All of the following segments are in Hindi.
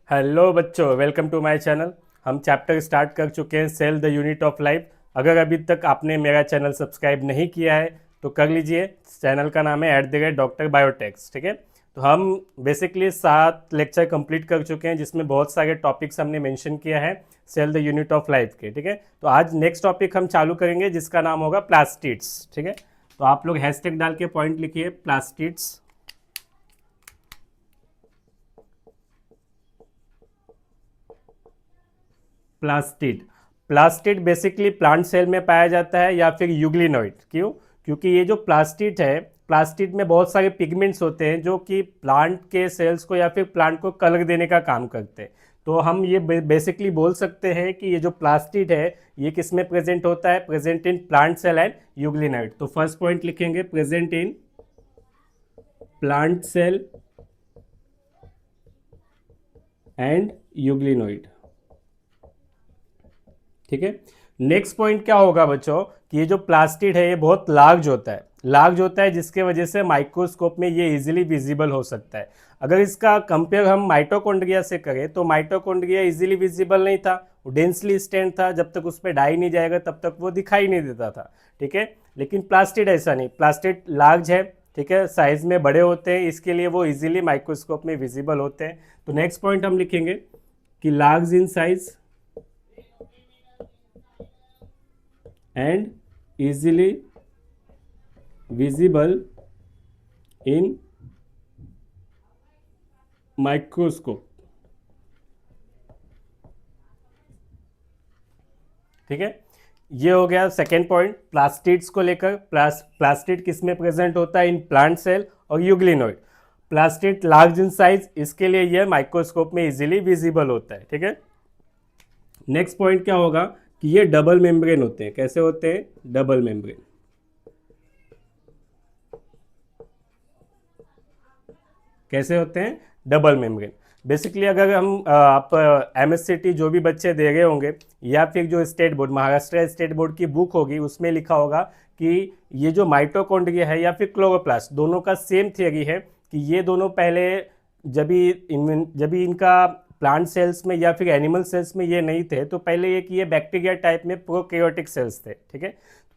हेलो बच्चों, वेलकम टू माय चैनल। हम चैप्टर स्टार्ट कर चुके हैं cell the unit of life. अगर अभी तक आपने मेरा चैनल सब्सक्राइब नहीं किया है तो कर लीजिए। चैनल का नाम है @डॉक्टर बायोटेक्स। ठीक है, तो हम बेसिकली 7 लेक्चर कंप्लीट कर चुके हैं जिसमें बहुत सारे टॉपिक्स हमने मेंशन किया है cell the unit of life के। ठीक है, तो आज नेक्स्ट टॉपिक हम चालू करेंगे जिसका नाम होगा प्लास्टिड्स। ठीक है, तो आप लोग हैशटैग डाल के पॉइंट लिखिए plastids. Plastid plastid basically plant cell में पाया जाता है या फिर यूग्लिनोइड। क्यों? क्योंकि ये जो प्लास्टिड है, प्लास्टिड में बहुत सारे पिगमेंट्स होते हैं जो कि प्लांट के सेल्स को या फिर प्लांट को कलर देने का काम करते हैं। तो हम ये बेसिकली बोल सकते हैं कि ये जो प्लास्टिड है ये किस में प्रेजेंट होता है? Present in plant cell and euglenoid. तो फर्स्ट पॉइंट लिखेंगे present in plant cell and euglenoid. ठीक है, नेक्स्ट पॉइंट क्या होगा बच्चों कि ये जो प्लास्टिड है ये बहुत लार्ज होता है। लार्ज होता है जिसके वजह से माइक्रोस्कोप में ये इजीली विजिबल हो सकता है। अगर इसका कंपेयर हम माइटोकॉन्ड्रिया से करें तो माइटोकॉन्ड्रिया इजीली विजिबल नहीं था, वो डेंसली स्टैंड था। जब तक उस पर डाई नहीं जाएगा तब तक वो दिखाई नहीं देता था। ठीक है, लेकिन प्लास्टिड ऐसा नहीं, प्लास्टिड लार्ज है। ठीक है, साइज में बड़े होते हैं, इसके लिए वो इजीली माइक्रोस्कोप में विजिबल होते हैं। तो नेक्स्ट पॉइंट हम लिखेंगे कि large in size and easily visible in microscope। ठीक है, ये हो गया सेकेंड पॉइंट प्लास्टिड्स को लेकर। प्लास्टिड किस में प्रेजेंट होता है? इन प्लांट सेल और यूग्लिनोइड। प्लास्टिड लार्ज इन साइज, इसके लिए यह माइक्रोस्कोप में इजीली विजिबल होता है। ठीक है, नेक्स्ट पॉइंट क्या होगा कि ये डबल मेम्ब्रेन होते हैं। कैसे होते हैं? Double membrane. कैसे होते हैं? Double membrane. बेसिकली अगर हम आप MSCT जो भी बच्चे दे रहे होंगे या फिर जो state board, Maharashtra state board की बुक होगी उसमें लिखा होगा कि ये जो माइटोकॉन्ड्रिया है या फिर क्लोरोप्लास्ट, दोनों का सेम थियरी है कि ये दोनों पहले जब भी इनका प्लांट सेल्स में या फिर एनिमल सेल्स में ये नहीं थे तो पहले ये कि ये बैक्टीरिया टाइप में प्रोकैरियोटिक सेल्स थे। ठीक है,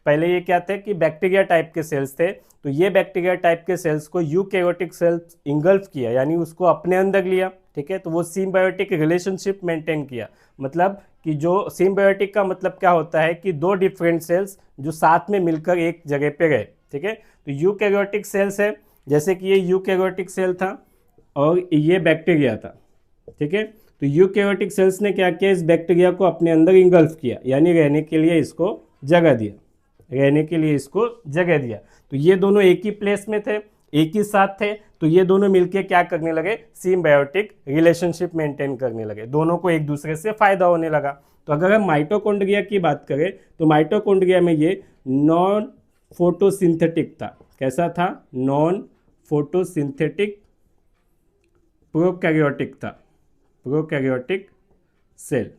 पहले ये क्या थे कि बैक्टीरिया टाइप के सेल्स थे। तो ये बैक्टीरिया टाइप के सेल्स को यूकैरियोटिक सेल्स इंगल्फ किया, यानी उसको अपने अंदर लिया। ठीक है, तो वो सिम्बायोटिक रिलेशनशिप मेंटेन किया। मतलब कि जो सिम्बायोटिक का मतलब क्या होता है कि दो डिफरेंट सेल्स जो साथ में मिलकर एक जगह पे गए। ठीक है, तो यूकैरियोटिक सेल्स है, जैसे कि ये यूकैरियोटिक सेल था और ये बैक्टीरिया था। ठीक है, तो यूकैरियोटिक सेल्स ने क्या किया? इस बैक्टीरिया को अपने अंदर इंगल्फ किया, यानी रहने के लिए इसको जगह दिया। रहने के लिए इसको जगह दिया। तो ये दोनों एक ही प्लेस में थे, एक ही साथ थे, तो ये दोनों मिलके क्या करने लगे? सिम्बायोटिक रिलेशनशिप मेंटेन करने लगे, दोनों को एक दूसरे से फायदा होने लगा। तो अगर हम माइटोकॉन्ड्रिया की बात करें तो माइटोकॉन्ड्रिया में ये नॉन फोटोसिंथेटिक था। कैसा था? नॉन फोटोसिंथेटिक प्रोकैरियोटिक था, प्रोकैरियोटिक सेल।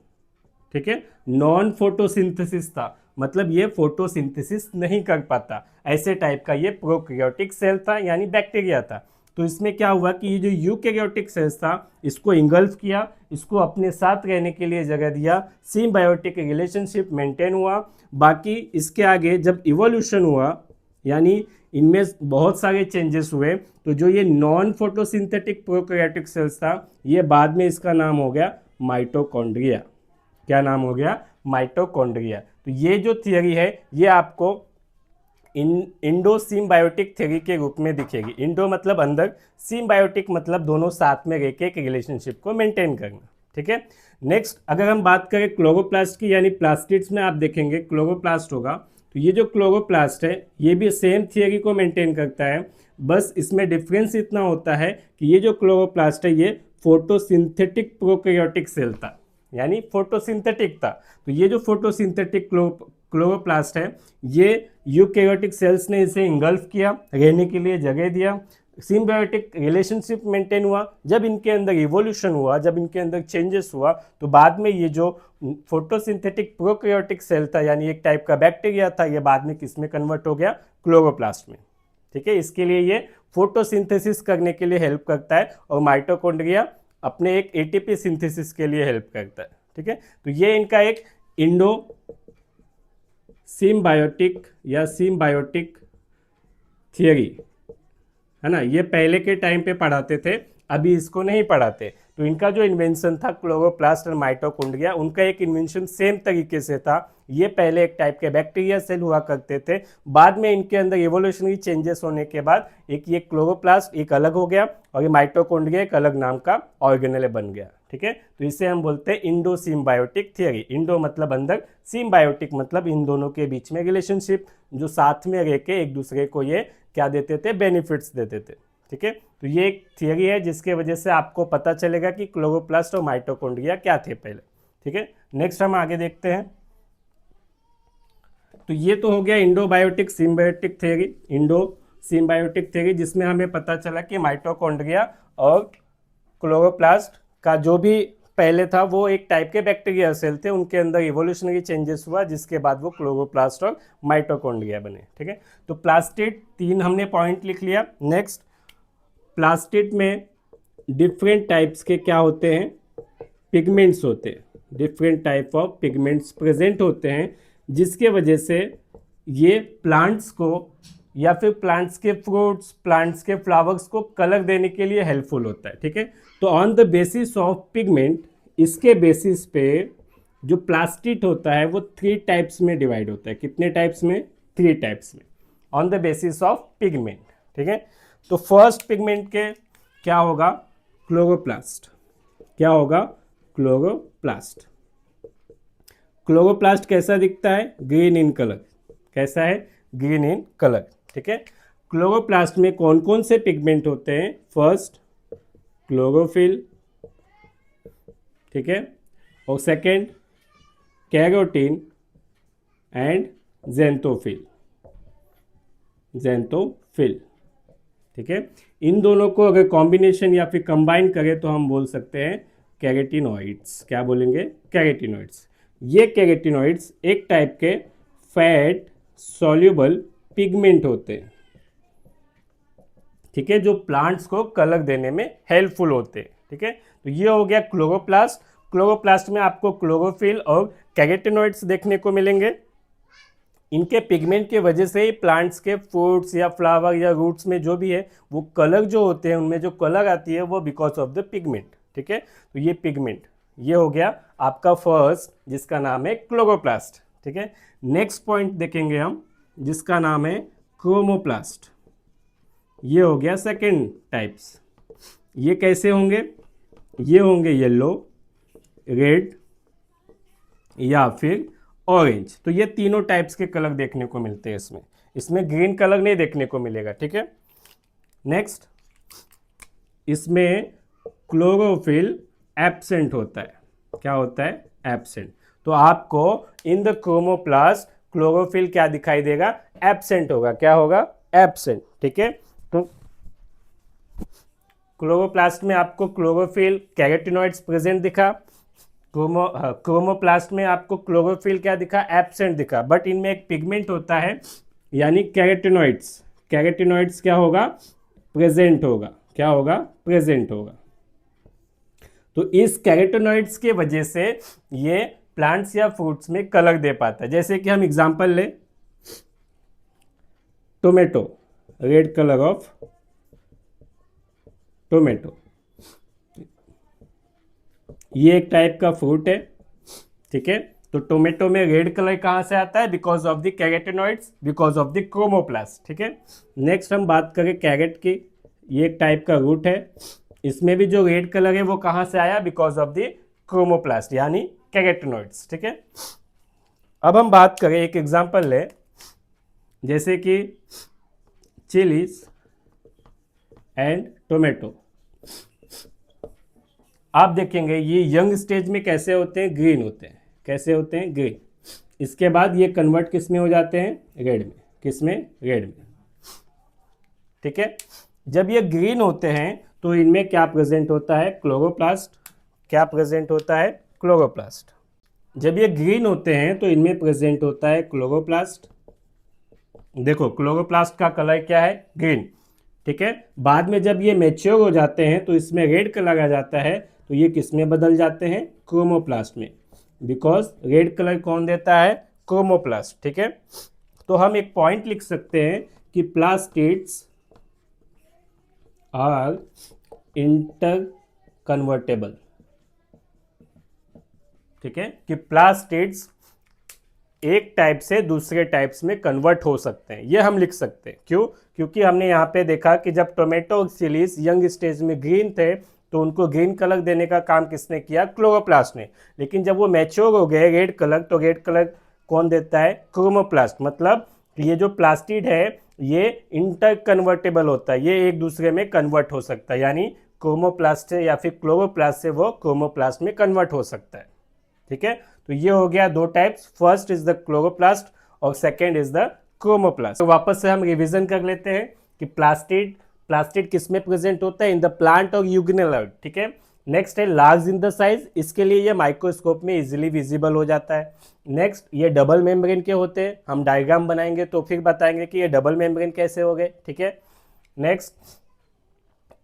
ठीक है, नॉन फोटोसिंथेसिस था, मतलब ये फोटोसिंथेसिस नहीं कर पाता, ऐसे टाइप का ये प्रोकैरियोटिक सेल था, यानी बैक्टीरिया था। तो इसमें क्या हुआ कि ये जो यूकैरियोटिक सेल्स था इसको इंगल्फ किया, इसको अपने साथ रहने के लिए जगह दिया, सिम्बायोटिक रिलेशनशिप मेंटेन हुआ। बाकी इसके आगे जब इवोल्यूशन हुआ, यानी इनमें बहुत सारे चेंजेस हुए, तो जो ये नॉन फोटोसिंथेटिक प्रोकैरियोटिक सेल्स था ये बाद में इसका नाम हो गया माइटोकॉन्ड्रिया। क्या नाम हो गया? माइटोकॉन्ड्रिया। तो ये जो थियरी है ये आपको इंडो सिम्बायोटिक थ्योरी के रूप में दिखेगी। इंडो मतलब अंदर, सिम्बायोटिक मतलब दोनों साथ में रह के एक रिलेशनशिप को मेंटेन करना। ठीक है, नेक्स्ट अगर हम बात करें क्लोरोप्लास्ट की, यानी प्लास्टिड्स में आप देखेंगे क्लोरोप्लास्ट होगा। तो ये जो क्लोरोप्लास्ट है ये भी सेम थियरी को मेंटेन करता है, बस इसमें डिफरेंस इतना होता है कि ये जो क्लोरोप्लास्ट है ये फोटोसिंथेटिक प्रोकैरियोटिक सेल था, यानी फोटोसिंथेटिक था। तो ये जो फोटोसिंथेटिक क्लोरोप्लास्ट है ये यूकैरियोटिक सेल्स ने इसे इंगल्फ किया, रहने के लिए जगह दिया, सिम्बायोटिक रिलेशनशिप मेंटेन हुआ। जब इनके अंदर इवोल्यूशन हुआ, जब इनके अंदर चेंजेस हुआ, तो बाद में ये जो फोटोसिंथेटिक प्रोकैरियोटिक सेल था, यानी एक टाइप का बैक्टीरिया था, ये बाद में किस में कन्वर्ट हो गया? क्लोरोप्लास्ट में। ठीक है, इसके लिए ये फोटोसिंथेसिस करने के लिए हेल्प करता है और माइटोकॉन्ड्रिया अपने एक एटीपी सिंथेसिस के लिए हेल्प करता है। ठीक है, तो ये इनका एक इंडो सिम्बायोटिक या सिम्बायोटिक थियरी है ना, ये पहले के टाइम पे पढ़ाते थे, अभी इसको नहीं पढ़ाते। तो इनका जो इन्वेंशन था क्लोरोप्लास्ट और माइटोकॉन्ड्रिया, उनका एक इन्वेंशन सेम तरीके से था। ये पहले एक टाइप के बैक्टीरिया सेल हुआ करते थे, बाद में इनके अंदर एवोल्यूशनरी चेंजेस होने के बाद एक ये क्लोरोप्लास्ट एक अलग हो गया और ये माइटोकॉन्ड्रिया एक अलग नाम का ऑर्गेनेल बन गया। ठीक है, तो इसे हम बोलते हैं इंडो सिम्बायोटिक थियरी। इंडो मतलब अंदर, सिम्बायोटिक मतलब इन दोनों के बीच में रिलेशनशिप, जो साथ में रह के एक दूसरे को ये क्या देते थे, बेनिफिट्स देते थे। ठीक है, तो ये एक थियरी है जिसके वजह से आपको पता चलेगा कि क्लोरोप्लास्ट और माइटोकॉन्ड्रिया क्या थे पहले। ठीक है, नेक्स्ट हम आगे देखते हैं। तो ये तो हो गया endobiotic symbiotic theory, endosymbiotic theory, जिसमें हमें पता चला कि माइटोकॉन्ड्रिया और क्लोरोप्लास्ट का जो भी पहले था वो एक टाइप के बैक्टीरिया सेल थे, उनके अंदर इवोल्यूशनरी चेंजेस हुआ जिसके बाद वो क्लोरोप्लास्ट और माइटोकॉन्ड्रिया बने। ठीक है, तो प्लास्टिड 3 हमने पॉइंट लिख लिया। नेक्स्ट, प्लास्टिड में डिफरेंट टाइप्स के क्या होते हैं, पिगमेंट्स होते हैं, different type of pigments present होते हैं, जिसके वजह से ये प्लांट्स को या फिर प्लांट्स के फ्रूट्स, प्लांट्स के फ्लावर्स को कलर देने के लिए हेल्पफुल होता है। ठीक है, तो on the basis of pigment, इसके बेसिस पे जो प्लास्टिड होता है वो 3 टाइप्स में डिवाइड होता है। कितने टाइप्स में? 3 टाइप्स में, on the basis of pigment. ठीक है, तो फर्स्ट पिगमेंट के क्या होगा, क्लोरोप्लास्ट। क्या होगा? क्लोरोप्लास्ट। क्लोरोप्लास्ट कैसा दिखता है? Green in colour. कैसा है? Green in colour. ठीक है, क्लोरोप्लास्ट में कौन कौन से पिगमेंट होते हैं? फर्स्ट क्लोरोफिल, ठीक है, और सेकंड कैरोटीन एंड ज़ेंथोफिल। ज़ेंथोफिल, ठीक है, इन दोनों को अगर कॉम्बिनेशन या फिर कंबाइन करें तो हम बोल सकते हैं कैरेटिनॉइड्स। क्या बोलेंगे? कैरेटिनॉइड्स। ये कैरेटिनॉइड्स एक टाइप के फैट सॉल्युबल पिगमेंट होते हैं। ठीक है, जो प्लांट्स को कलर देने में हेल्पफुल होते हैं। ठीक है, तो ये हो गया क्लोरोप्लास्ट। क्लोरोप्लास्ट में आपको क्लोरोफिल और कैरेटिनॉइड्स देखने को मिलेंगे। इनके पिगमेंट के वजह से ही प्लांट्स के फ्रूट्स या फ्लावर या रूट्स में जो भी है वो कलर जो होते हैं, उनमें जो कलर आती है वो बिकॉज ऑफ द पिगमेंट। ठीक है, तो ये पिगमेंट, ये हो गया आपका फर्स्ट, जिसका नाम है क्लोरोप्लास्ट। ठीक है, नेक्स्ट पॉइंट देखेंगे हम, जिसका नाम है क्रोमोप्लास्ट। ये हो गया सेकेंड टाइप्स। ये कैसे होंगे? ये होंगे येलो, रेड या फिर ऑरेंज। तो ये तीनों टाइप्स के कलर देखने को मिलते हैं इसमें। इसमें ग्रीन कलर नहीं देखने को मिलेगा। ठीक है, नेक्स्ट, इसमें क्लोरोफिल एब्सेंट होता है। क्या होता है? एब्सेंट। तो आपको इन द क्रोमोप्लास्ट क्लोरोफिल क्या दिखाई देगा? एब्सेंट होगा। क्या होगा? एब्सेंट। ठीक है, तो क्लोरोप्लास्ट में आपको क्लोरोफिल, कैरोटिनॉइड्स प्रेजेंट दिखा। क्रोमोप्लास्ट में आपको क्लोरोफिल क्या दिखा? एब्सेंट दिखा। बट इनमें एक पिगमेंट होता है, यानी कैरोटिनॉइड्स। कैरोटिनॉइड्स क्या होगा? प्रेजेंट होगा। क्या होगा? प्रेजेंट होगा। तो इस कैरोटिनॉइड्स के वजह से ये प्लांट्स या फ्रूट्स में कलर दे पाता है। जैसे कि हम एग्जांपल ले, tomato, red colour of tomato, ये एक टाइप का फ्रूट है। ठीक है, तो टोमेटो में रेड कलर कहाँ से आता है? Because of the carotenoids, because of the chromoplast. ठीक है, नेक्स्ट हम बात करें कैरेट की। ये एक टाइप का रूट है, इसमें भी जो रेड कलर है वो कहाँ से आया? बिकॉज ऑफ द क्रोमोप्लास्ट यानी कैरोटिनॉइड्स। ठीक है, अब हम बात करें, एक एग्जांपल ले, जैसे कि चिलीज एंड टोमेटो। आप देखेंगे ये यंग स्टेज में कैसे होते हैं? ग्रीन होते हैं। कैसे होते हैं? ग्रीन। इसके बाद ये कन्वर्ट किस में हो जाते हैं? रेड में। किस में? रेड में। ठीक है, जब ये ग्रीन होते हैं तो इनमें क्या प्रेजेंट होता है? क्लोरोप्लास्ट। क्या प्रेजेंट होता है? क्लोरोप्लास्ट। जब ये ग्रीन होते हैं तो इनमें प्रेजेंट होता है क्लोरोप्लास्ट। देखो क्लोरोप्लास्ट का कलर क्या है? ग्रीन। ठीक है। बाद में जब ये मैच्योर हो जाते हैं तो इसमें रेड कलर आ जाता है, तो ये किस में बदल जाते हैं, क्रोमोप्लास्ट में, बिकॉज रेड कलर कौन देता है, क्रोमोप्लास्ट। ठीक है, तो हम एक पॉइंट लिख सकते हैं कि प्लास्टिड्स आर इंटर कन्वर्टेबल। ठीक है, कि प्लास्टिड्स एक टाइप से दूसरे टाइप्स में कन्वर्ट हो सकते हैं, ये हम लिख सकते हैं। क्यों, क्योंकि हमने यहाँ पे देखा कि जब टोमेटो और चिलीज यंग स्टेज में ग्रीन थे तो उनको ग्रीन कलर देने का काम किसने किया, क्लोरोप्लास्ट ने। लेकिन जब वो मैच्योर हो गए रेड कलर, तो रेड कलर कौन देता है, क्रोमोप्लास्ट। मतलब ये जो प्लास्टिड है ये इंटर कन्वर्टेबल होता है, ये एक दूसरे में कन्वर्ट हो सकता है, यानी क्रोमोप्लास्ट से या फिर क्लोरोप्लास्ट से वो क्रोमोप्लास्ट में कन्वर्ट हो सकता है। ठीक है, तो ये हो गया दो types, first is the chloroplast और सेकेंड इज द क्रोमोप्लास्ट। तो वापस से हम रिवीजन कर लेते हैं कि प्लास्टिड किस में प्रेजेंट होता है, इन द प्लांट और यूग्नेल। ठीक है, नेक्स्ट है लार्ज इन द साइज, इसके लिए ये माइक्रोस्कोप में इजीली विजिबल हो जाता है। नेक्स्ट ये डबल मेम्ब्रेन के होते हैं, हम डायग्राम बनाएंगे तो फिर बताएंगे कि ये डबल मेम्ब्रेन कैसे हो गए। ठीक है, नेक्स्ट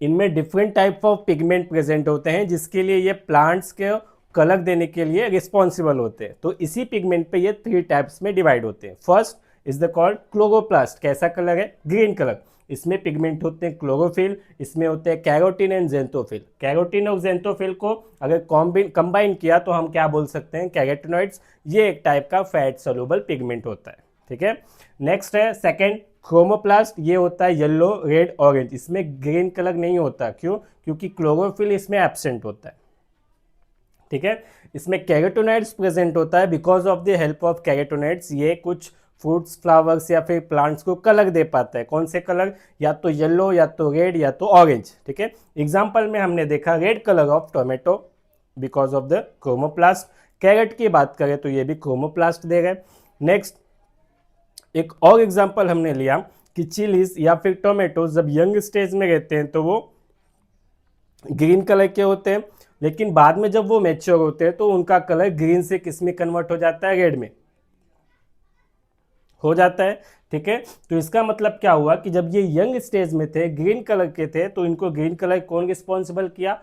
इनमें different type of pigment present होते हैं जिसके लिए ये प्लांट्स के कलर देने के लिए रिस्पॉन्सिबल होते हैं। तो इसी पिगमेंट पे ये 3 टाइप्स में डिवाइड होते हैं। First is the called chloroplast, कैसा कलर है, ग्रीन कलर। इसमें पिगमेंट होते हैं क्लोरोफिल, इसमें होते हैं कैरोटीन एंड जेंथोफिल। कैरोटीन और जेंथोफिल को अगर कंबाइन किया तो हम क्या बोल सकते हैं, कैरोटिनॉइड्स। ये एक टाइप का फैट सोल्यूबल पिगमेंट होता है। ठीक है, नेक्स्ट है सेकेंड क्रोमोप्लास्ट, ये होता है येलो, रेड, ऑरेंज। इसमें ग्रीन कलर नहीं होता, क्यों, क्योंकि क्लोरोफिल इसमें एब्सेंट होता है। ठीक है, इसमें कैरोटिनॉइड्स प्रेजेंट होता है, because of the help of carotenoids ये कुछ फ्रूट्स, फ्लावर्स या फिर प्लांट्स को कलर दे पाता है। कौन से कलर, या तो येलो, या तो रेड, या तो ऑरेंज। ठीक है, एग्जांपल में हमने देखा red colour of tomato because of the chromoplast. Carrot की बात करें तो ये भी क्रोमोप्लास्ट दे रहे। नेक्स्ट एक और एग्जांपल हमने लिया कि चिलीज या फिर टोमेटो जब यंग स्टेज में रहते हैं तो वो ग्रीन कलर के होते हैं, लेकिन बाद में जब वो मैच्योर होते हैं तो उनका कलर ग्रीन से किस में कन्वर्ट हो जाता है, रेड में हो जाता है। ठीक है, तो इसका मतलब क्या हुआ कि जब ये यंग स्टेज में थे, ग्रीन कलर के थे, तो इनको ग्रीन कलर कौन रिस्पॉन्सिबल किया,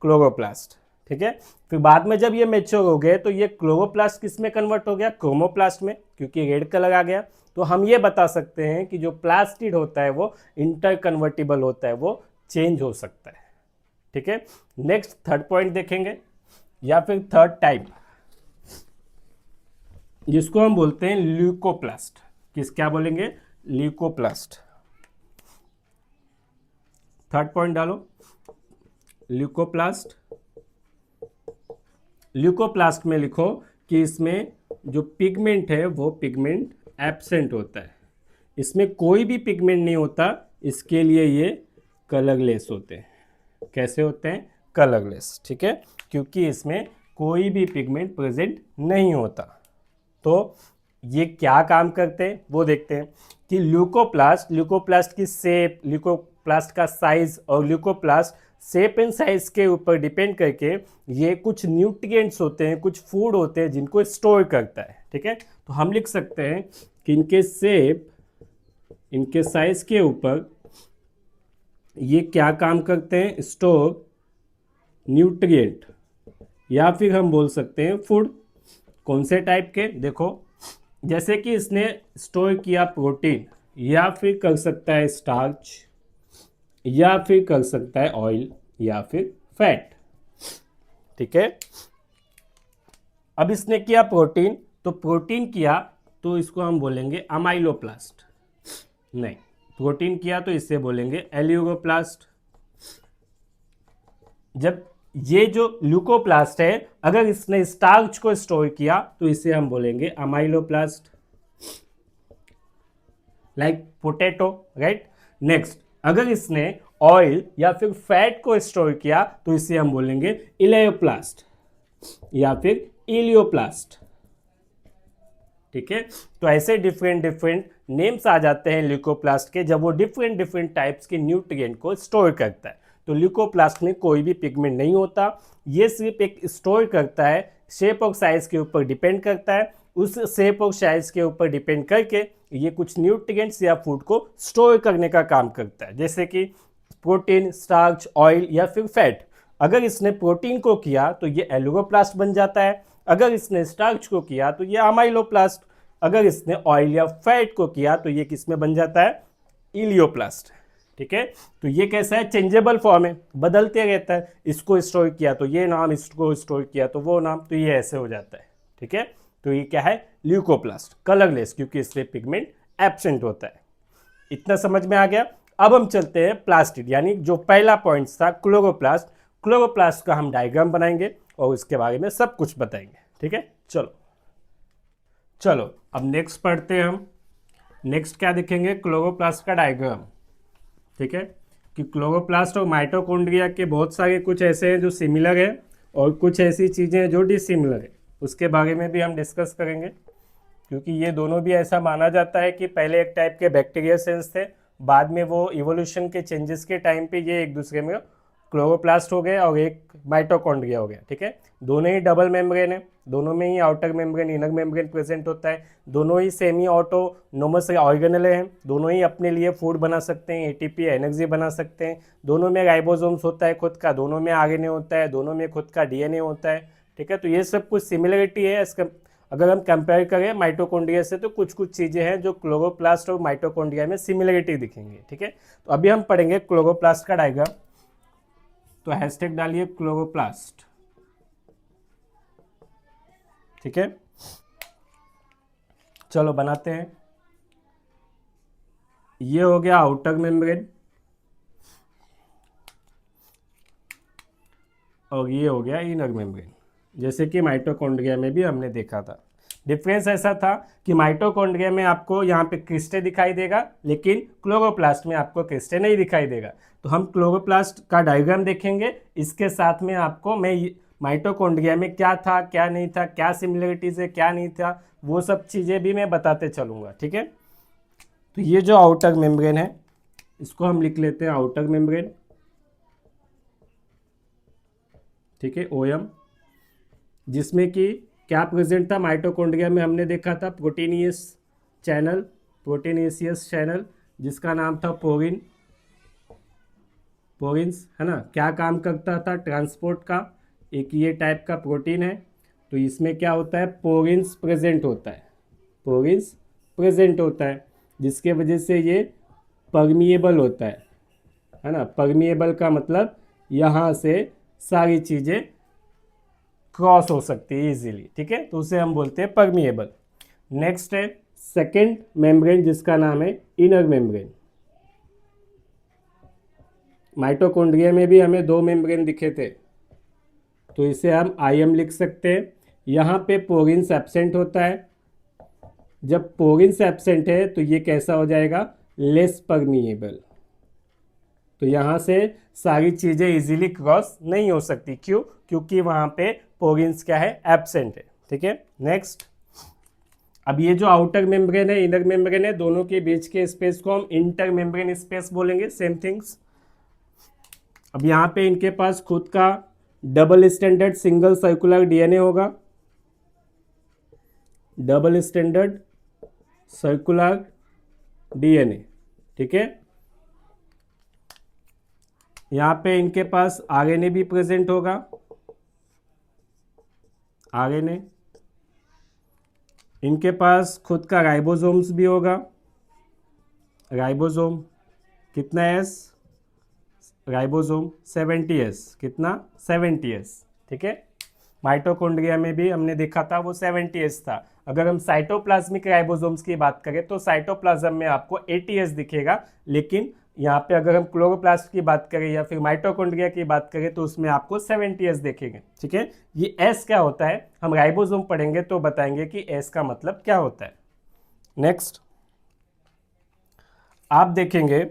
क्लोरोप्लास्ट। ठीक है, फिर बाद में जब ये मैच्योर हो गए तो ये क्लोरोप्लास्ट किस में कन्वर्ट हो गया, क्रोमोप्लास्ट में, क्योंकि रेड कलर आ गया। तो हम ये बता सकते हैं कि जो प्लास्टिड होता है वो इंटर कन्वर्टिबल होता है, वो चेंज हो सकता है। ठीक है, नेक्स्ट थर्ड पॉइंट देखेंगे या फिर थर्ड टाइप, जिसको हम बोलते हैं ल्यूकोप्लास्ट। क्या बोलेंगे, ल्यूकोप्लास्ट। थर्ड पॉइंट डालो, ल्यूकोप्लास्ट। ल्यूकोप्लास्ट में लिखो कि इसमें जो पिगमेंट है वो पिगमेंट एब्सेंट होता है, इसमें कोई भी पिगमेंट नहीं होता, इसके लिए ये कलरलेस होते हैं। कैसे होते हैं, कलरलेस। ठीक है, क्योंकि इसमें कोई भी पिगमेंट प्रेजेंट नहीं होता। तो ये क्या काम करते हैं वो देखते हैं कि ल्यूकोप्लास्ट की शेप, ल्यूकोप्लास्ट का साइज और ल्यूकोप्लास्ट शेप एंड साइज के ऊपर डिपेंड करके ये कुछ न्यूट्रिएंट्स होते हैं, कुछ फूड होते हैं जिनको स्टोर करता है। ठीक है, तो हम लिख सकते हैं कि इनके शेप, इनके साइज के ऊपर ये क्या काम करते हैं, स्टोर न्यूट्रिएंट, या फिर हम बोल सकते हैं फूड। कौन से टाइप के, देखो जैसे कि इसने स्टोर किया प्रोटीन, या फिर कर सकता है स्टार्च, या फिर कर सकता है ऑयल, या फिर फैट। ठीक है, अब इसने किया प्रोटीन, तो प्रोटीन किया तो इसको हम बोलेंगे अमाइलोप्लास्ट। नहीं, प्रोटीन किया तो इसे बोलेंगे एल्यूरोप्लास्ट। जब ये जो ल्यूकोप्लास्ट है, अगर इसने स्टार्च को स्टोर किया तो इसे हम बोलेंगे amyloplast, like potato, right. Next अगर इसने ऑयल या फिर फैट को स्टोर किया तो इसे हम बोलेंगे इलेयोप्लास्ट या फिर इलियोप्लास्ट। ठीक है, तो ऐसे डिफरेंट नेम्स आ जाते हैं ल्यूकोप्लास्ट के जब वो डिफरेंट टाइप्स के न्यूट्रिएंट को स्टोर करता है। तो ल्यूकोप्लास्ट में कोई भी पिगमेंट नहीं होता, ये सिर्फ एक स्टोर करता है शेप और साइज के ऊपर डिपेंड करता है। उस शेप और साइज के ऊपर डिपेंड करके ये कुछ न्यूट्रिएंट्स या फूड को स्टोर करने का काम करता है, जैसे कि प्रोटीन, स्टार्च, ऑयल या फिर फैट। अगर इसने प्रोटीन को किया तो ये एलुरोप्लास्ट बन जाता है, अगर इसने स्टार्च को किया तो ये अमाइलोप्लास्ट, अगर इसने ऑयल या फैट को किया तो ये किस में बन जाता है, इलियोप्लास्ट। ठीक है, तो ये कैसा है, चेंजेबल फॉर्म है, बदलते रहता है। इसको स्टोर किया तो ये नाम, इसको स्टोर किया तो वो नाम, तो ये ऐसे हो जाता है। ठीक है, तो ये क्या है, ल्यूकोप्लास्ट, कलरलेस, क्योंकि इससे पिगमेंट एब्सेंट होता है। इतना समझ में आ गया। अब हम चलते हैं प्लास्टिड, यानी जो पहला पॉइंट था क्लोरोप्लास्ट। क्लोरोप्लास्ट का हम डायग्राम बनाएंगे और उसके बारे में सब कुछ बताएंगे। ठीक है, चलो चलो अब नेक्स्ट पढ़ते हैं हम। नेक्स्ट क्या देखेंगे, क्लोरोप्लास्ट का डायग्राम। ठीक है, कि क्लोरोप्लास्ट और माइटोकॉन्ड्रिया के बहुत सारे कुछ ऐसे हैं जो सिमिलर है और कुछ ऐसी चीज़ें हैं जो डिसिमिलर है, उसके बारे में भी हम डिस्कस करेंगे। क्योंकि ये दोनों भी ऐसा माना जाता है कि पहले एक टाइप के बैक्टीरिया सेल्स थे, बाद में वो इवोल्यूशन के चेंजेस के टाइम पे ये एक दूसरे में क्लोरोप्लास्ट हो गए और एक माइटोकॉन्ड्रिया हो गया। ठीक है, दोनों ही डबल मेम्ब्रेन है, दोनों में ही outer membrane inner membrane present होता है, दोनों ही सेमी ऑटोनोमस ऑर्गेनेल हैं, दोनों ही अपने लिए फूड बना सकते हैं, एटीपी एनर्जी बना सकते हैं, दोनों में राइबोसोम्स होता है खुद का, दोनों में आरएनए होता है, दोनों में खुद का डीएनए होता है। ठीक है, तो ये सब कुछ सिमिलरिटी है। अगर हम कंपेयर करें माइटोकॉन्ड्रिया से तो कुछ कुछ चीज़ें हैं जो क्लोरोप्लास्ट और माइटोकॉन्ड्रिया में सिमिलरिटी दिखेंगे। ठीक है, तो अभी हम पढ़ेंगे क्लोरोप्लास्ट का डायग्राम। तो हैशटैग डालिए क्लोरोप्लास्ट। ठीक है, चलो बनाते हैं। ये हो गया आउटर मेम्ब्रेन और ये हो गया इनर मेम्ब्रेन, जैसे कि माइटोकॉन्ड्रिया में भी हमने देखा था। डिफरेंस ऐसा था कि माइटोकॉन्ड्रिया में आपको यहाँ पे क्रिस्टे दिखाई देगा, लेकिन क्लोरोप्लास्ट में आपको क्रिस्टे नहीं दिखाई देगा। तो हम क्लोरोप्लास्ट का डायग्राम देखेंगे, इसके साथ में आपको मैं माइटोकॉन्ड्रिया में क्या था क्या नहीं था, क्या सिमिलरिटीज है क्या नहीं था, वो सब चीज़ें भी मैं बताते चलूँगा। ठीक है, तो ये जो आउटर मेम्ब्रेन है इसको हम लिख लेते हैं आउटर मेम्ब्रेन। ठीक है, ओएम, जिसमें कि क्या प्रेजेंट था माइटोकॉन्ड्रिया में, हमने देखा था प्रोटीनियस चैनल, प्रोटीनियस चैनल, जिसका नाम था पोरिन, पोरिन्स, है ना। क्या काम करता था, ट्रांसपोर्ट का। एक ये टाइप का प्रोटीन है, तो इसमें क्या होता है, पोरिन्स प्रेजेंट होता है, पोरिन्स प्रेजेंट होता है, जिसके वजह से ये परमिएबल होता है ना। परमिएबल का मतलब यहाँ से सारी चीज़ें क्रॉस हो सकती है इजीली। ठीक है, तो उसे हम बोलते हैं परमिएबल। नेक्स्ट है सेकेंड मेम्ब्रेन, जिसका नाम है इनर मेम्ब्रेन। माइटोकॉन्ड्रिया में भी हमें दो मेम्ब्रेन दिखे थे, तो इसे हम आईएम लिख सकते हैं। यहाँ पे पोरिन्स एब्सेंट होता है, जब पोरिन्स एब्सेंट है तो ये कैसा हो जाएगा, लेस परमिएबल। तो यहाँ से सारी चीज़ें इजीली क्रॉस नहीं हो सकती, क्यों, क्योंकि वहाँ पे पोरिन्स क्या है, एब्सेंट है। ठीक है, नेक्स्ट, अब ये जो आउटर मेम्ब्रेन है इनर मेम्ब्रेन है, दोनों के बीच के स्पेस को हम इंटर मेम्ब्रेन स्पेस बोलेंगे, सेम थिंग्स। अब यहाँ पे इनके पास खुद का double standard single circular DNA होगा, डबल स्टैंडर्ड सर्कुलर डीएनए। ठीक है, यहाँ पे इनके पास आरएनए भी प्रेजेंट होगा, आरएनए। इनके पास खुद का राइबोसोम्स भी होगा, राइबोसोम कितना एस, राइबोसोम 70s, कितना 70s। ठीक है, माइटोकॉन्ड्रिया में भी हमने देखा था वो 70s था। अगर हम साइटोप्लाज्मिक राइबोसोम्स की बात करें तो साइटोप्लाज्म में आपको 80s दिखेगा, लेकिन यहाँ पे अगर हम क्लोरोप्लास्ट की बात करें या फिर माइटोकॉन्ड्रिया की बात करें तो उसमें आपको 70s देखेंगे। ठीक है, ये एस क्या होता है, हम राइबोसोम पढ़ेंगे तो बताएंगे कि एस का मतलब क्या होता है। नेक्स्ट, आप देखेंगे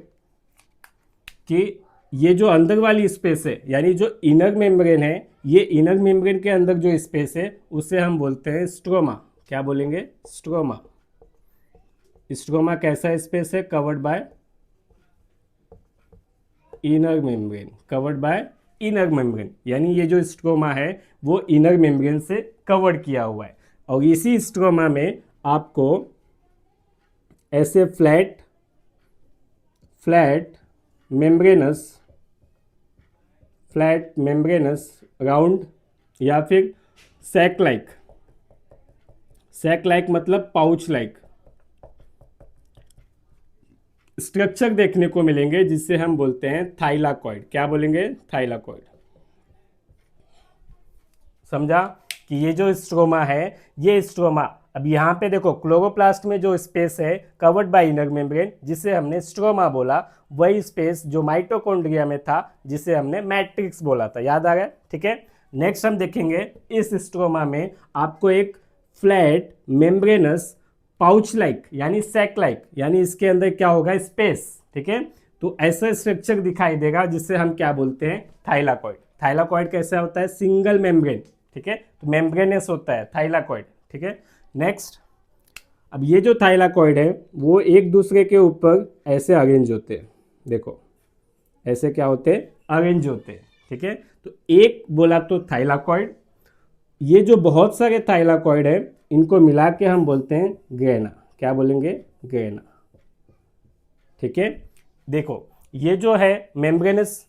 कि ये जो अंदर वाली स्पेस है, यानी जो इनर मेम्ब्रेन है, ये इनर मेम्ब्रेन के अंदर जो स्पेस है उसे हम बोलते हैं स्ट्रोमा। क्या बोलेंगे, स्ट्रोमा। स्ट्रोमा कैसा स्पेस है, covered by inner membrane, covered by inner membrane, यानी ये जो स्ट्रोमा है वो इनर मेम्ब्रेन से कवर किया हुआ है। और इसी स्ट्रोमा में आपको ऐसे फ्लैट मेम्ब्रेनस राउंड या फिर सैक लाइक मतलब पाउच लाइक स्ट्रक्चर देखने को मिलेंगे, जिससे हम बोलते हैं थाइलाकॉइड। क्या बोलेंगे? थाइलाकॉइड। समझा कि ये जो स्ट्रोमा है, ये स्ट्रोमा, अब यहाँ पे देखो क्लोरोप्लास्ट में जो स्पेस है कवर्ड बाय इनर मेम्ब्रेन, जिसे हमने स्ट्रोमा बोला, वही स्पेस जो माइटोकॉन्ड्रिया में था जिसे हमने मैट्रिक्स बोला था। याद आ गया? ठीक है। नेक्स्ट हम देखेंगे इस स्ट्रोमा में आपको एक फ्लैट मेम्ब्रेनस पाउच लाइक यानी सैक लाइक, यानी इसके अंदर क्या होगा? स्पेस। ठीक है। तो ऐसा स्ट्रक्चर दिखाई देगा जिसे हम क्या बोलते हैं? थाइलाकॉइड। थाइलाकॉइड कैसा होता है? Single membrane. ठीक है। तो मेम्ब्रेनस होता है थाइलाकॉइड। ठीक है। नेक्स्ट, अब ये जो थाइलाकॉइड है वो एक दूसरे के ऊपर ऐसे अरेंज होते हैं। देखो ऐसे क्या होते हैं? अरेंज होते हैं। ठीक है। तो एक बोला तो थाइलाकॉइड, ये जो बहुत सारे थाइलाकॉइड है इनको मिला के हम बोलते हैं ग्रेना। क्या बोलेंगे? ग्रेना। ठीक है। देखो ये जो है membranes,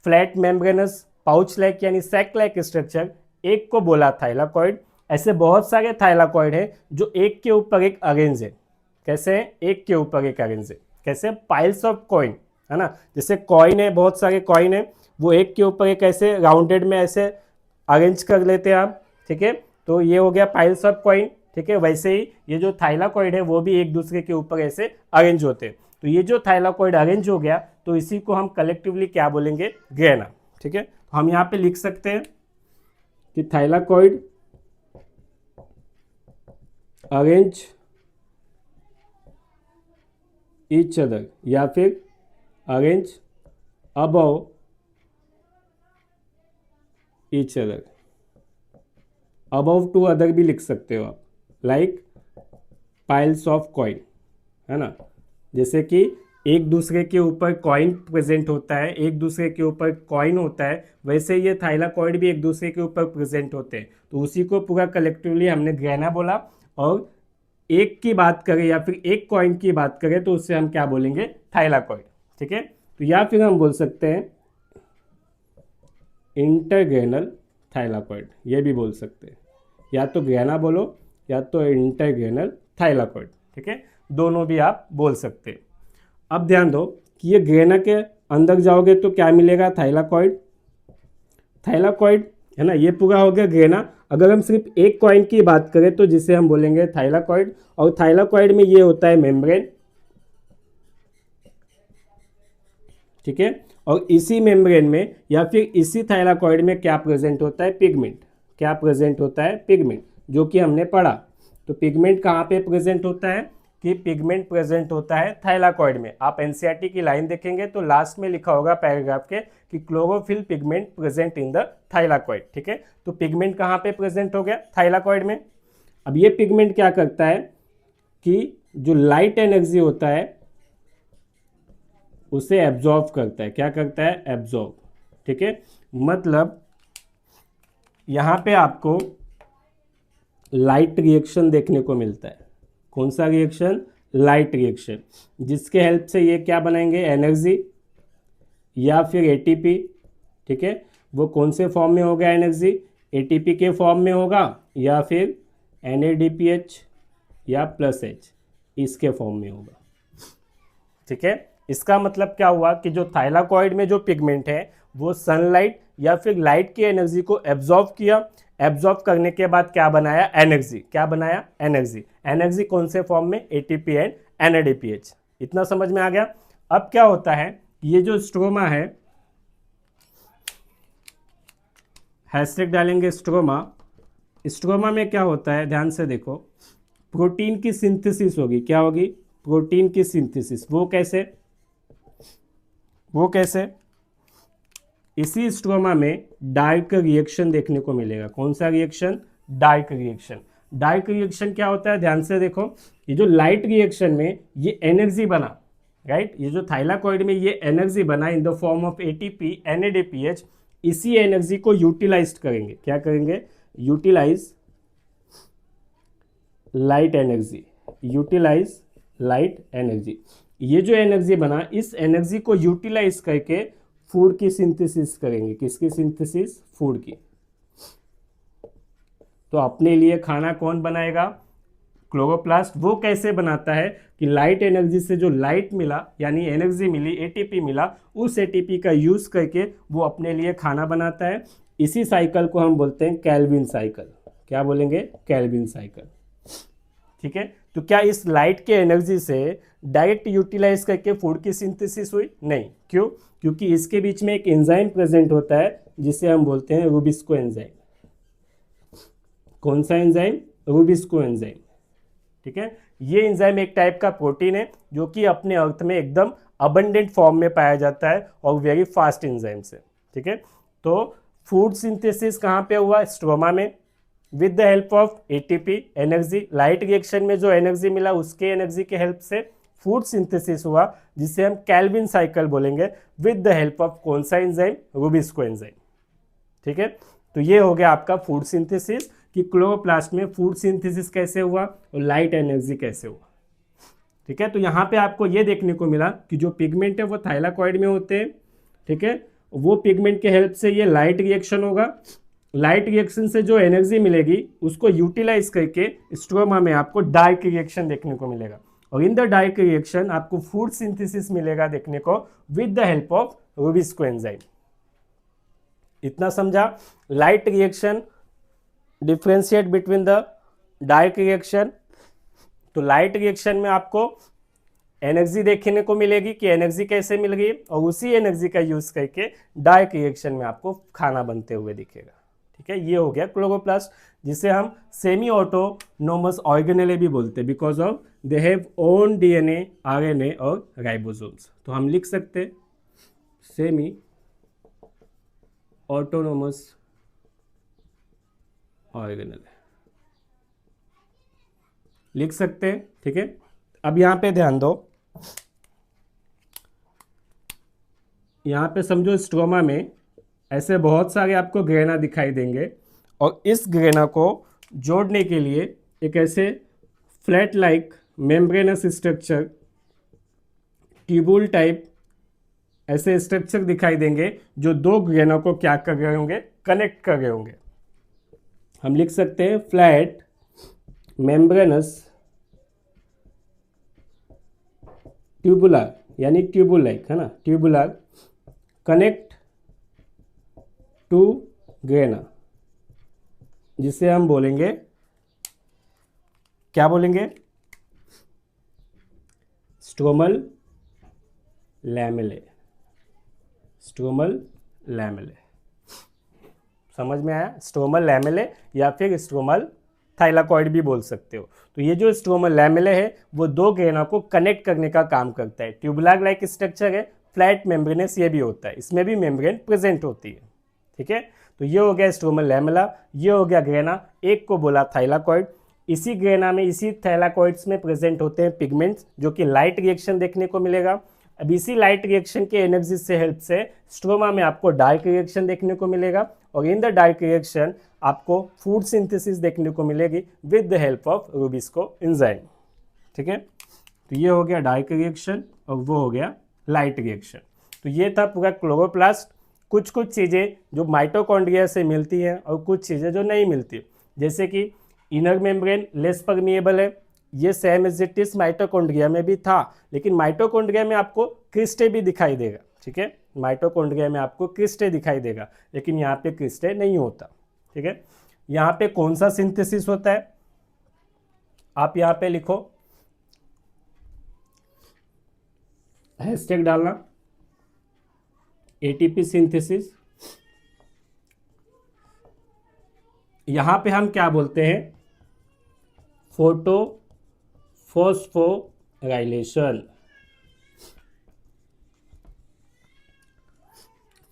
flat membranes pouch like यानी सैक लाइक स्ट्रक्चर, एक को बोला थाइलाकॉइड। ऐसे बहुत सारे थाइलाकॉइड है जो एक के ऊपर एक अरेंज है। कैसे है? एक के ऊपर एक अरेंज है। कैसे? पाइल्स ऑफ कॉइन, है ना। जैसे कॉइन है, बहुत सारे कॉइन है, वो एक के ऊपर एक ऐसे राउंडेड में ऐसे अरेंज कर लेते हैं आप। ठीक है। तो ये हो गया पाइल्स ऑफ कॉइन। ठीक है। वैसे ही ये जो थाइलाकॉइड है वो भी एक दूसरे के ऊपर ऐसे अरेंज होते हैं। तो ये जो थाइलाकॉइड अरेंज हो गया तो इसी को हम कलेक्टिवली क्या बोलेंगे? ग्रेना। ठीक है। तो हम यहाँ पे लिख सकते हैं कि थाइलाकॉइड अरेंज ईच अदर या फिर arrange above each other. Above to other भी लिख सकते हो आप, लाइक पाइल्स ऑफ कॉइन, है ना। जैसे कि एक दूसरे के ऊपर कॉइन प्रेजेंट होता है, एक दूसरे के ऊपर कॉइन होता है, वैसे ये थाइलाकॉइड भी एक दूसरे के ऊपर प्रेजेंट होते हैं। तो उसी को पूरा कलेक्टिवली हमने ग्रेना बोला। और एक की बात करें या फिर एक कॉइन की बात करें तो उससे हम क्या बोलेंगे? थाइलाकॉइड। ठीक है। तो या फिर हम बोल सकते हैं इंटरग्रेनल थाइलाकॉइड, ये भी बोल सकते हैं। या तो ग्रेना बोलो या तो इंटरग्रेनल थाइलाकॉइड। ठीक है। दोनों भी आप बोल सकते हैं। अब ध्यान दो कि ये ग्रेना के अंदर जाओगे तो क्या मिलेगा? थाइलाकॉइड। थाइलाकॉइड, है ना। ये पूरा हो गया ग्रेना। अगर हम सिर्फ एक कॉइन की बात करें तो जिसे हम बोलेंगे थाइलाकॉइड। और थाइलाकॉइड में ये होता है मेम्ब्रेन। ठीक है। और इसी मेम्ब्रेन में या फिर इसी थाइलाकॉइड में क्या प्रेजेंट होता है? पिगमेंट। क्या प्रेजेंट होता है? पिगमेंट, जो कि हमने पढ़ा। तो पिगमेंट कहाँ पे प्रेजेंट होता है? कि पिगमेंट प्रेजेंट होता है थाइलाकॉइड में। आप एनसीईआरटी की लाइन देखेंगे तो लास्ट में लिखा होगा पैराग्राफ के कि chlorophyll pigment present in the thylakoid. ठीक है। तो पिगमेंट कहाँ पे प्रेजेंट हो गया? थाइलाकॉइड में। अब ये पिगमेंट क्या करता है कि जो लाइट एनर्जी होता है उसे एब्जॉर्ब करता है। क्या करता है? एब्जॉर्ब। ठीक है। मतलब यहां पे आपको लाइट रिएक्शन देखने को मिलता है। कौन सा रिएक्शन? लाइट रिएक्शन, जिसके हेल्प से ये क्या बनाएंगे? एनर्जी या फिर एटीपी। ठीक है। वो कौन से फॉर्म में होगा? एनर्जी एटीपी के फॉर्म में होगा या फिर NADPH या +H इसके फॉर्म में होगा। ठीक है। इसका मतलब क्या हुआ कि जो थाइलाकॉइड में जो पिगमेंट है वो सनलाइट या फिर लाइट की एनर्जी को एब्जॉर्ब किया। एब्जॉर्ब करने के बाद क्या बनाया? एनर्जी। क्या बनाया? एनर्जी। एनर्जी कौन से फॉर्म में? ATP and NADPH। इतना समझ में आ गया। अब क्या होता है, ये जो स्ट्रोमा है, हैशटैग डालेंगे स्ट्रोमा। स्ट्रोमा में क्या होता है? ध्यान से देखो, प्रोटीन की सिंथेसिस होगी। क्या होगी? प्रोटीन की सिंथेसिस। वो कैसे? वो कैसे? इसी स्ट्रोमा में डार्क रिएक्शन देखने को मिलेगा। कौन सा reaction? Dark reaction. Dark reaction क्या होता है? ध्यान से देखो, ये जो लाइट रिएक्शन में ये एनर्जी बना, राइट, ये जो थाइलाकॉइड में ये एनर्जी बना in the form of ATP NADPH, इसी एनर्जी को यूटिलाइज करेंगे। क्या करेंगे? Utilise light energy, utilise light energy. ये जो एनर्जी बना, इस एनर्जी को यूटिलाइज करके फूड की सिंथेसिस करेंगे। किसकी सिंथेसिस? फूड की। तो अपने लिए खाना कौन बनाएगा? क्लोरोप्लास्ट। वो कैसे बनाता है कि लाइट एनर्जी से जो लाइट मिला यानी एनर्जी मिली, एटीपी मिला, उस एटीपी का यूज करके वो अपने लिए खाना बनाता है। इसी साइकिल को हम बोलते हैं केल्विन साइकिल। क्या बोलेंगे? Calvin cycle. ठीक है। तो क्या इस लाइट के एनर्जी से डायरेक्ट यूटिलाइज करके फूड की सिंथेसिस हुई? नहीं। क्यों? क्योंकि इसके बीच में एक एंजाइम प्रेजेंट होता है जिसे हम बोलते हैं रूबिस्को एंजाइम। कौन सा एंजाइम? Rubisco enzyme. ठीक है। ये एंजाइम एक टाइप का प्रोटीन है जो कि अपने अर्थ में एकदम अबंडेंट फॉर्म में पाया जाता है और वेरी फास्ट एंजाइम से। ठीक है। तो फूड सिंथेसिस कहाँ पे हुआ? स्ट्रोमा में, with the help of ATP energy. Light reaction में जो एनर्जी मिला उसके एनर्जी के हेल्प से फूड सिंथेसिस हुआ, जिसे हम केल्विन साइकिल बोलेंगे, विद द हेल्प ऑफ कौन सा एंजाइम? Rubisco enzyme. ठीक है। तो ये हो गया आपका फूड सिंथेसिस कि क्लोरोप्लास्ट में फूड सिंथेसिस कैसे हुआ और लाइट एनर्जी कैसे हुआ। ठीक है। तो यहाँ पे आपको ये देखने को मिला कि जो पिगमेंट है वो थाइलाकॉइड में होते हैं। ठीक है। वो पिगमेंट के हेल्प से ये लाइट रिएक्शन होगा। लाइट रिएक्शन से जो एनर्जी मिलेगी उसको यूटिलाइज करके स्ट्रोमा में आपको डार्क रिएक्शन देखने को मिलेगा, और इन द डार्क रिएक्शन आपको फूड सिंथेसिस मिलेगा देखने को with the help of rubisco enzyme. इतना समझा? Light reaction differentiate between the dark reaction. तो लाइट रिएक्शन में आपको एनर्जी देखने को मिलेगी कि एनर्जी कैसे मिल गई, और उसी एनर्जी का यूज करके डार्क रिएक्शन में आपको खाना बनते हुए दिखेगा। ठीक है। ये हो गया क्लोरोप्लास्ट, जिसे हम सेमी ऑटोनोमस ऑर्गेनेले भी बोलते हैं, because of they have own DNA, RNA और राइबोसोम्स। तो हम लिख सकते सेमी ऑटोनोमस ऑर्गेनेले लिख सकते हैं। ठीक है। अब यहाँ पे ध्यान दो, यहाँ पे समझो स्ट्रोमा में ऐसे बहुत सारे आपको ग्रेना दिखाई देंगे, और इस ग्रेना को जोड़ने के लिए एक ऐसे flat like membranous structure, tubule type ऐसे स्ट्रक्चर दिखाई देंगे जो दो ग्रेना को क्या कर रहे होंगे? कनेक्ट कर रहे होंगे। हम लिख सकते हैं फ्लैट मेम्ब्रेनस ट्यूबुलर, यानी ट्यूबुल लाइक, है ना, ट्यूबुलर कनेक्ट टू ग्रेना, जिसे हम बोलेंगे, क्या बोलेंगे? स्ट्रोमल लैमेले। स्ट्रोमल लैमेले। समझ में आया? स्ट्रोमल लैमेले या फिर स्ट्रोमल थाइलाकॉइड भी बोल सकते हो। तो ये जो स्ट्रोमल लैमेले है वो दो ग्रेना को कनेक्ट करने का काम करता है। ट्यूबुलर लाइक स्ट्रक्चर है, फ्लैट मेम्ब्रेनस ये भी होता है, इसमें भी मेम्ब्रेन प्रेजेंट होती है। ठीक है। तो ये हो गया स्ट्रोमल लैमेला, ये हो गया ग्रेना, एक को बोला थाइलाकॉइड। इसी ग्रेना में, इसी थाइलाकॉइड्स में प्रेजेंट होते हैं पिगमेंट्स, जो कि लाइट रिएक्शन देखने को मिलेगा। अब इसी लाइट रिएक्शन के एनर्जी से हेल्प से स्ट्रोमा में आपको डार्क रिएक्शन देखने को मिलेगा, और इन द डार्क रिएक्शन आपको फूड सिंथेसिस देखने को मिलेगी with the help of rubisco enzyme. ठीक है। तो ये हो गया डार्क रिएक्शन और वो हो गया लाइट रिएक्शन। तो ये था पूरा क्लोरोप्लास्ट। कुछ कुछ चीज़ें जो माइटोकॉन्ड्रिया से मिलती हैं और कुछ चीज़ें जो नहीं मिलती, जैसे कि इनर मेम्ब्रेन लेस परमिएबल है, ये same as it is mitochondria में भी था, लेकिन माइटोकॉन्ड्रिया में आपको क्रिस्टे भी दिखाई देगा। ठीक है। माइटोकॉन्ड्रिया में आपको क्रिस्टे दिखाई देगा, लेकिन यहाँ पे क्रिस्टे नहीं होता। ठीक है। यहाँ पे कौन सा सिंथेसिस होता है? आप यहाँ पे लिखो, हैशटैग डालना, एटीपी सिंथेसिस। यहाँ पे हम क्या बोलते हैं? Photo phosphorylation.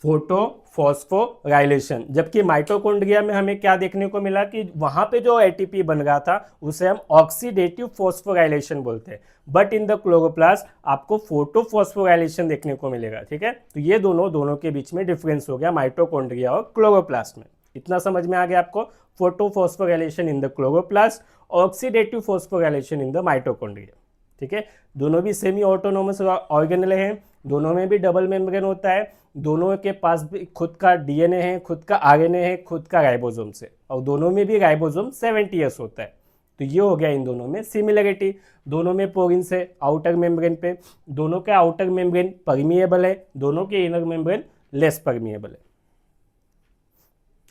Photo phosphorylation. जबकि माइटोकॉन्ड्रिया में हमें क्या देखने को मिला कि वहां पे जो एटीपी बन रहा था उसे हम ऑक्सीडेटिव फॉस्फोराइलेशन बोलते हैं, बट इन द क्लोरोप्लास्ट आपको फोटोफॉस्फोराइलेशन देखने को मिलेगा। ठीक है, तो ये दोनों के बीच में डिफरेंस हो गया माइटोकॉन्ड्रिया और क्लोरोप्लास्ट में। इतना समझ में आ गया आपको, photophosphorylation in the chloroplast, oxidative phosphorylation in the mitochondria. ठीक है, दोनों भी सेमी ऑटोनोमस ऑर्गेनेल हैं, दोनों में भी डबल मेम्ब्रेन होता है, दोनों के पास भी खुद का डीएनए है, खुद का आरएनए है, खुद का राइबोसोम्स है, और दोनों में भी राइबोसोम 70S होता है। तो ये हो गया इन दोनों में सिमिलरिटी। दोनों में पोरिन्स है आउटर मेम्ब्रेन पे, दोनों का आउटर मेम्ब्रेन परमिएबल है, दोनों के इनर मेम्ब्रेन लेस परमिएबल है।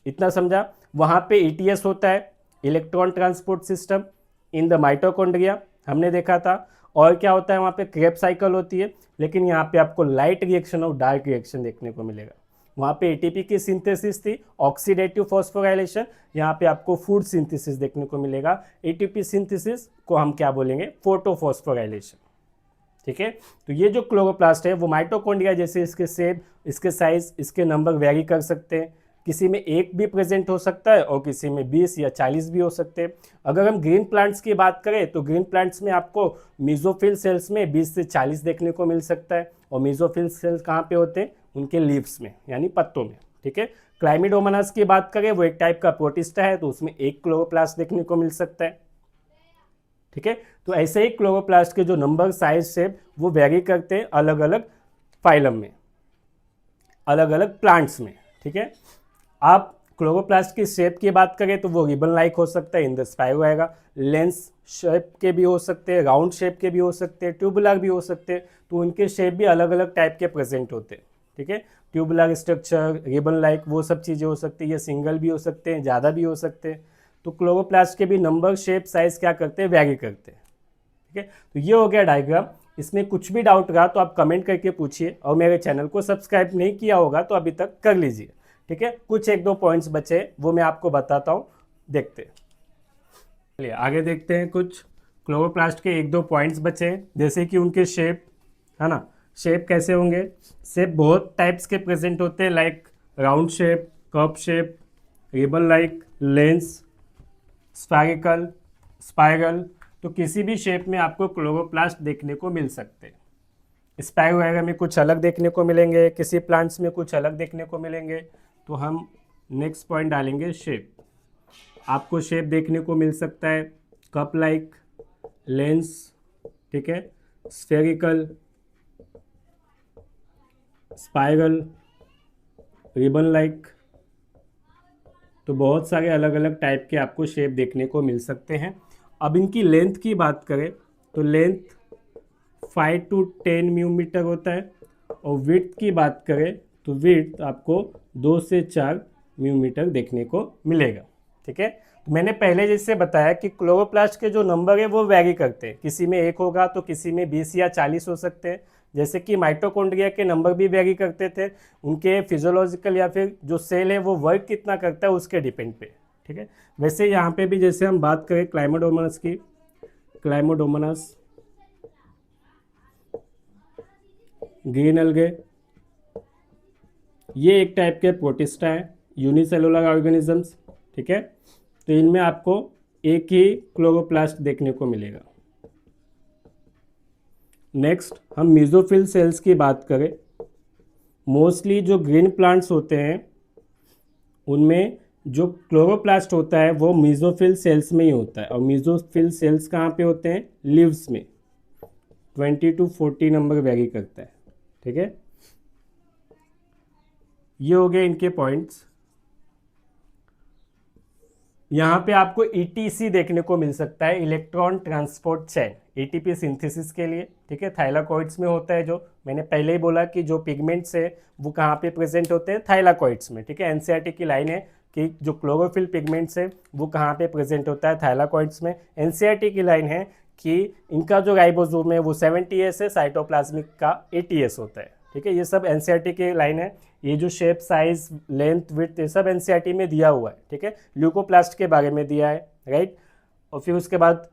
इतना समझा। वहां पे ईटीएस होता है, electron transport system in the mitochondria, हमने देखा था। और क्या होता है वहां पे, क्रेब्स साइकिल होती है, लेकिन यहाँ पे आपको लाइट रिएक्शन और डार्क रिएक्शन देखने को मिलेगा। वहाँ पे एटीपी की सिंथेसिस थी, ऑक्सीडेटिव फॉस्फोराइलेशन, यहाँ पे आपको फूड सिंथेसिस देखने को मिलेगा। एटीपी सिंथेसिस को हम क्या बोलेंगे, फोटोफॉस्फोराइलेशन। ठीक है, तो ये जो क्लोरोप्लास्ट है वो माइटोकॉन्ड्रिया जैसे इसके शेप, इसके साइज, इसके नंबर वेरी कर सकते हैं। किसी में एक भी प्रेजेंट हो सकता है और किसी में 20 या 40 भी हो सकते हैं। अगर हम ग्रीन प्लांट्स की बात करें तो ग्रीन प्लांट्स में आपको मीजोफिल सेल्स में 20 से 40 देखने को मिल सकता है। और मीजोफिल सेल्स कहाँ पे होते हैं, उनके लीव्स में यानी पत्तों में। ठीक है, क्लाइमिडोमोनास की बात करें वो एक टाइप का प्रोटिस्टा है, तो उसमें एक क्लोरोप्लास्ट देखने को मिल सकता है। ठीक है, तो ऐसे ही क्लोरोप्लास्ट के जो नंबर, साइज, शेप वो वेरी करते हैं अलग अलग फाइलम में, अलग अलग प्लांट्स में। ठीक है, आप क्लोरोप्लास्ट की शेप की बात करें तो वो रिबन लाइक हो सकता है, इन द स्पाइरो आएगा। लेंस शेप के भी हो सकते हैं, राउंड शेप के भी हो सकते हैं, ट्यूबुलर भी हो सकते हैं, तो उनके शेप भी अलग अलग टाइप के प्रेजेंट होते हैं। ठीक है, ट्यूबुलर स्ट्रक्चर, रिबन लाइक, वो सब चीज़ें हो सकती है। ये सिंगल भी हो सकते हैं, ज़्यादा भी हो सकते हैं। तो क्लोरोप्लास्ट के भी नंबर, शेप, साइज क्या करते हैं, वैरी करते हैं। ठीक है, तो ये हो गया डायग्राम। इसमें कुछ भी डाउट रहा तो आप कमेंट करके पूछिए, और मेरे चैनल को सब्सक्राइब नहीं किया होगा तो अभी तक कर लीजिए। ठीक है, कुछ एक दो पॉइंट्स बचे वो मैं आपको बताता हूँ, देखते हैं। चलिए आगे देखते हैं। कुछ क्लोरोप्लास्ट के एक दो पॉइंट्स बचे हैं, जैसे कि उनके शेप, है ना। शेप कैसे होंगे, शेप बहुत टाइप्स के प्रेजेंट होते हैं, like round shape, cup shape, ribbon like, lens, spherical, spiral. तो किसी भी शेप में आपको क्लोरोप्लास्ट देखने को मिल सकते हैं। स्पाइरो वगैरह में कुछ अलग देखने को मिलेंगे, किसी प्लांट्स में कुछ अलग देखने को मिलेंगे। तो हम नेक्स्ट पॉइंट डालेंगे शेप। आपको शेप देखने को मिल सकता है कप लाइक, लेंस, ठीक है, स्फेरिकल, स्पाइरल, रिबन लाइक। तो बहुत सारे अलग अलग टाइप के आपको शेप देखने को मिल सकते हैं। अब इनकी लेंथ की बात करें तो लेंथ 5 to 10 मिलीमीटर होता है, और विड्थ की बात करें तो विड्थ आपको 2 से 4 मिलीमीटर देखने को मिलेगा। ठीक है, तो मैंने पहले जैसे बताया कि क्लोरोप्लास्ट के जो नंबर है वो वैरी करते हैं, किसी में 1 होगा तो किसी में 20 या 40 हो सकते हैं। जैसे कि माइटोकॉन्ड्रिया के नंबर भी वैरी करते थे, उनके फिजियोलॉजिकल या फिर जो सेल है वो वर्क कितना करता है उसके डिपेंड पे। ठीक है, वैसे यहाँ पे भी जैसे हम बात करें क्लाइमोडोमोनास की, क्लाइमोडोमोनास, ग्रीन अलगे, ये एक टाइप के प्रोटिस्टा है, यूनिसेलुलर ऑर्गेनिजम्स। ठीक है, तो इनमें आपको एक ही क्लोरोप्लास्ट देखने को मिलेगा। नेक्स्ट हम मीजोफिल सेल्स की बात करें, मोस्टली जो ग्रीन प्लांट्स होते हैं उनमें जो क्लोरोप्लास्ट होता है वो मीजोफिल सेल्स में ही होता है। और मीजोफिल सेल्स कहाँ पे होते हैं, लीव्स में। 20 to 40 नंबर वेरी करता है। ठीक है, ये हो गए इनके पॉइंट्स। यहाँ पे आपको ईटीसी देखने को मिल सकता है, electron transport chain, ATP synthesis के लिए। ठीक है, थाइलाकॉइड्स में होता है, जो मैंने पहले ही बोला कि जो पिगमेंट्स है वो कहाँ पे प्रेजेंट होते हैं, थाइलाकॉइड्स में। ठीक है, एनसीईआरटी की लाइन है कि जो क्लोरोफिल पिगमेंट्स है वो कहाँ पे प्रेजेंट होता है, थाइलाकॉइड्स में। एनसीईआरटी की लाइन है कि इनका जो राइबोसोम है वो 70S है, साइटोप्लाज्मिक का 80S होता है। ठीक है, ये सब एनसीईआरटी की लाइन है। ये जो शेप, साइज, लेंथ, विड्थ ये सब एनसीईआरटी में दिया हुआ है। ठीक है, ल्यूकोप्लास्ट के बारे में दिया है, राइट। और फिर उसके बाद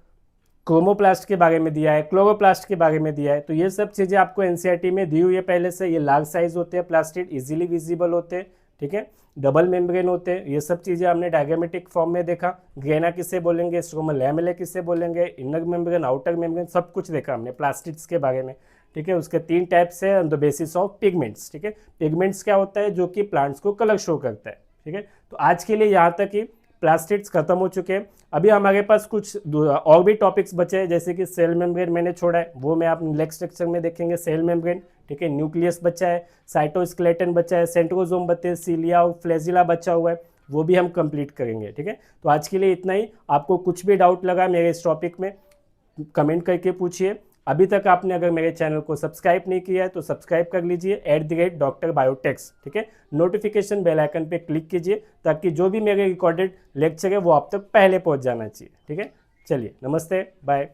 क्रोमोप्लास्ट के बारे में दिया है, क्लोरोप्लास्ट के बारे में दिया है। तो ये सब चीज़ें आपको एनसीईआरटी में दी हुई है पहले से। ये लार्ज साइज होते हैं प्लास्टिड, इजीली विजिबल होते हैं, ठीक है। डबल मेम्ब्रेन होते हैं, ये सब चीज़ें हमने डायग्रामेटिक फॉर्म में देखा। ग्रेना किससे बोलेंगे, स्ट्रोमा लैमेला किससे बोलेंगे, इनर मेम्ब्रेन, आउटर मेम्ब्रेन, सब कुछ देखा हमने प्लास्टिड्स के बारे में, ठीक है। उसके 3 टाइप्स है on the basis of pigments, ठीक है। पिगमेंट्स क्या होता है, जो कि प्लांट्स को कलर शो करता है, ठीक है। तो आज के लिए यहाँ तक ही प्लास्टिड्स खत्म हो चुके हैं। अभी हमारे पास कुछ और भी टॉपिक्स बचे हैं, जैसे कि सेल मेम्ब्रेन मैंने छोड़ा है, वो मैं आप नेक्स्ट लेक्चर में देखेंगे। सेल मेम्ब्रेन, ठीक है। न्यूक्लियस बचा है, साइटोस्केलेटन बचा है, सेंट्रोजोम बचे, सीलिया और फ्लैजिला बचा हुआ है, वो भी हम कंप्लीट करेंगे, ठीक है। तो आज के लिए इतना ही। आपको कुछ भी डाउट लगा मेरे इस टॉपिक में, कमेंट करके पूछिए। अभी तक आपने अगर मेरे चैनल को सब्सक्राइब नहीं किया है तो सब्सक्राइब कर लीजिए @Dr. Biotex, ठीक है। नोटिफिकेशन बेल आइकन पे क्लिक कीजिए ताकि जो भी मेरे रिकॉर्डेड लेक्चर है वो आप तक पहले पहुंच जाना चाहिए, ठीक है। चलिए, नमस्ते, बाय।